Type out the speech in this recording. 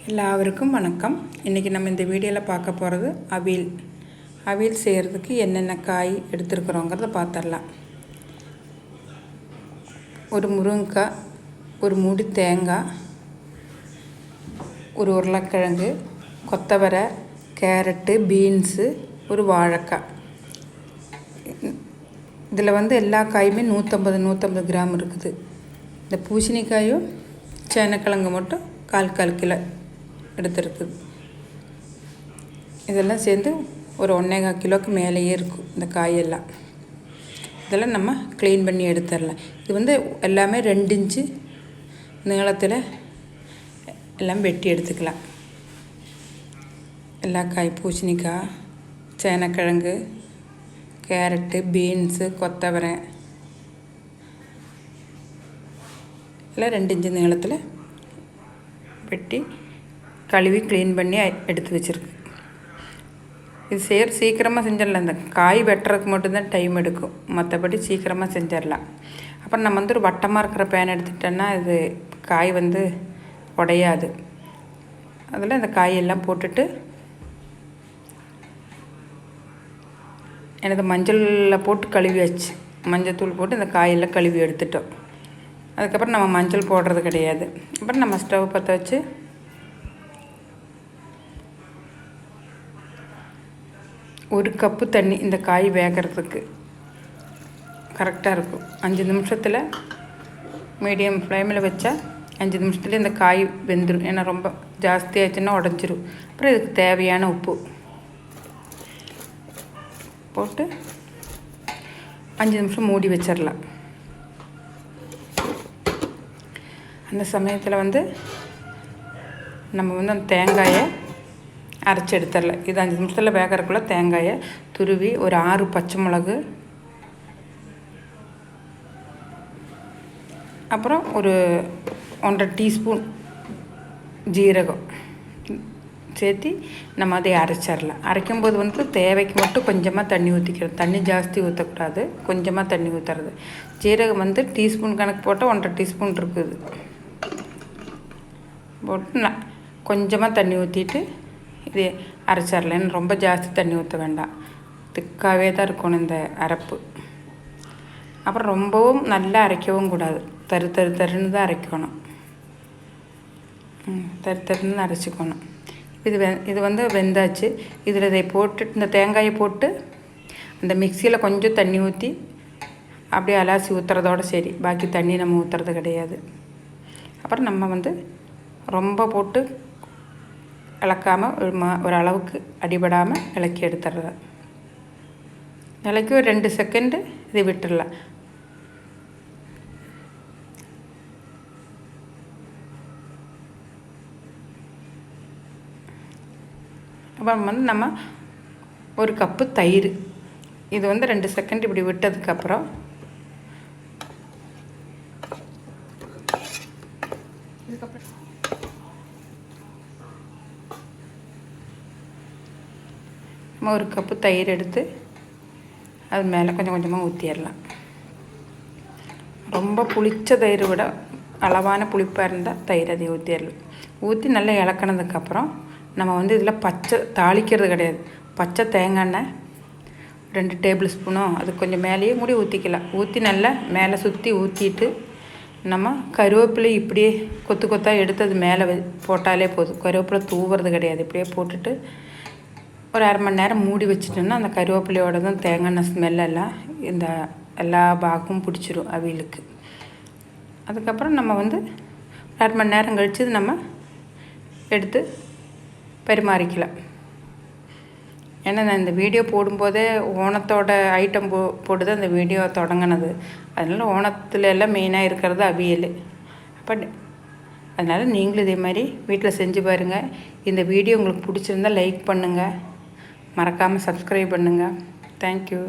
எல்லாருக்கும் வணக்கம். இன்றைக்கி நம்ம இந்த வீடியோவில் பார்க்க போகிறது அவியல் செய்கிறதுக்கு என்னென்ன காய் எடுத்துருக்குறோங்கிறத பார்த்துடலாம். ஒரு முருங்கைக்காய், ஒரு மூடி தேங்காய், ஒரு உருளைக்கிழங்கு, கொத்தவரை, கேரட்டு, பீன்ஸு, ஒரு வாழைக்காய். இதில் எல்லா காயுமே 150 கிராம் இருக்குது. இந்த பூசணிக்காயும் சேனக்கிழங்கு மட்டும் 1/4 கிலோ எடுத்துருக்குது. இதெல்லாம் சேர்ந்து ஒரு 1.25 கிலோவுக்கு மேலேயே இருக்கும் இந்த காயெல்லாம். இதெல்லாம் நம்ம க்ளீன் பண்ணி எடுத்துடலாம். இது எல்லாமே 2 இன்ச்சு நீளத்தில் எல்லாம் வெட்டி எடுத்துக்கலாம். எல்லா காய் பூசணிக்காய், சேனக்கிழங்கு, கேரட்டு, பீன்ஸு, கொத்தவரை எல்லாம் 2 இன்ச்சு நீளத்தில் வெட்டி கழுவி க்ளீன் பண்ணி எடுத்து வச்சுருக்கு. இது சீக்கிரமாக செஞ்சிடலாம். இந்த காய் வெட்டுறதுக்கு மட்டும்தான் டைம் எடுக்கும், மற்றபடி சீக்கிரமாக செஞ்சிடலாம். அப்புறம் நம்ம ஒரு வட்டமாக இருக்கிற பேன் எடுத்துட்டோன்னா இது காய் உடையாது. அதில் இந்த காயெல்லாம் போட்டுட்டு எனக்கு மஞ்சளில் போட்டு கழுவி வச்சு மஞ்சள் போட்டு இந்த காயெல்லாம் கழுவி எடுத்துட்டோம். அதுக்கப்புறம் நம்ம மஞ்சள் போடுறது கிடையாது. அப்புறம் நம்ம ஸ்டவ் பற்ற வச்சு ஒரு கப்பு தண்ணி இந்த காய் வேகிறதுக்கு கரெக்டாக இருக்கும். 5 நிமிஷத்தில் மீடியம் ஃப்ளேமில் வச்சா 5 நிமிஷத்துல இந்த காய் வெந்துடும். ஏன்னா ரொம்ப ஜாஸ்தியாச்சுன்னா உடஞ்சிரும். அப்புறம் இதுக்கு தேவையான உப்பு போட்டு 5 நிமிஷம் மூடி வச்சிடலாம். அந்த சமயத்தில் நம்ம அந்த தேங்காயை அரைச்சி எடுத்துடலாம். இது 5 நிமிஷத்தில் வேகிறக்குள்ளே தேங்காயை துருவி, ஒரு 6 பச்சை மிளகு, அப்புறம் ஒரு 1.5 டீஸ்பூன் ஜீரகம் சேர்த்து நம்ம அதை அரைச்சிடலாம். அரைக்கும்போது தேவைக்கு மட்டும் கொஞ்சமாக தண்ணி ஊற்றிக்கிறோம். தண்ணி ஜாஸ்தி ஊற்றக்கூடாது, கொஞ்சமாக தண்ணி ஊற்றுறது. ஜீரகம் டீஸ்பூன் கணக்கு போட்டால் 1.5 டீஸ்பூன் இருக்குது. போட்டு கொஞ்சமாக தண்ணி ஊற்றிட்டு இது அரைச்சிடலாம். ரொம்ப ஜாஸ்தி தண்ணி ஊற்ற வேண்டாம், திக்காகவே தான் இருக்கணும் இந்த அரைப்பு. அப்புறம் ரொம்பவும் நல்லா அரைக்கவும் கூடாது, தருன்னு தான் அரைக்கணும். தருன்னு அரைச்சிக்கணும். இது வெந்தாச்சு. இதில் இதை போட்டு இந்த தேங்காயை போட்டு அந்த மிக்சியில் கொஞ்சம் தண்ணி ஊற்றி அப்படியே அலாசி ஊற்றுறதோடு சரி. பாக்கி தண்ணி நம்ம ஊற்றுறது கிடையாது. அப்புறம் நம்ம ரொம்ப போட்டு இளக்காமல் ஒரு அளவுக்கு அடிபடாமல் இலக்கி எடுத்துடுறது. இலக்கி ஒரு 2 செகண்டு இதை விட்டுடலாம். அப்புறம் நம்ம ஒரு கப்பு தயிர், இது 2 செகண்ட் இப்படி விட்டதுக்கப்புறம் நம்ம ஒரு கப்பு தயிர் எடுத்து அது மேலே கொஞ்சம் கொஞ்சமாக ஊற்றிடலாம். ரொம்ப புளிச்ச தயிர் விட அளவான புளிப்பாக இருந்தால் தயிர் அதை ஊற்றிடலாம். ஊற்றி நல்லா இலக்கினதுக்கப்புறம் நம்ம இதில் தாளிக்கிறது கிடையாது. பச்சை தேங்காய் எண்ணெய் 2 டேபிள் ஸ்பூனோ அது கொஞ்சம் மேலேயே மூடி ஊற்றிக்கலாம். ஊற்றி நல்லா மேலே சுற்றி ஊற்றிட்டு நம்ம கருவேப்பிலை இப்படியே கொத்து கொத்தாக எடுத்து அது மேலே போட்டாலே போதும். கருவேப்பிலை தூவுறது கிடையாது. இப்படியே போட்டுட்டு ஒரு 1/2 மணி நேரம் மூடி வச்சுட்டோன்னா அந்த கருவேப்பிலையோட தான் தேங்காய் எண்ணெய் ஸ்மெல்லெல்லாம் இந்த எல்லா பாகமும் பிடிச்சிரும் அவியலுக்கு. அதுக்கப்புறம் நம்ம 1/2 மணி நேரம் கழித்து நம்ம எடுத்து பரிமாறிக்கலாம். ஏன்னா நான் இந்த வீடியோ போடும்போதே ஓணத்தோட ஐட்டம் போட்டு தான் இந்த வீடியோ தொடங்கினது. அதனால் ஓணத்தில் எல்லாம் மெயினாக இருக்கிறது அவியல். அதனால் நீங்களும் இதே மாதிரி வீட்டில் செஞ்சு பாருங்கள். இந்த வீடியோ உங்களுக்கு பிடிச்சிருந்தால் லைக் பண்ணுங்கள், மறக்காமல் சப்ஸ்கிரைப் பண்ணுங்கள். தேங்க்யூ.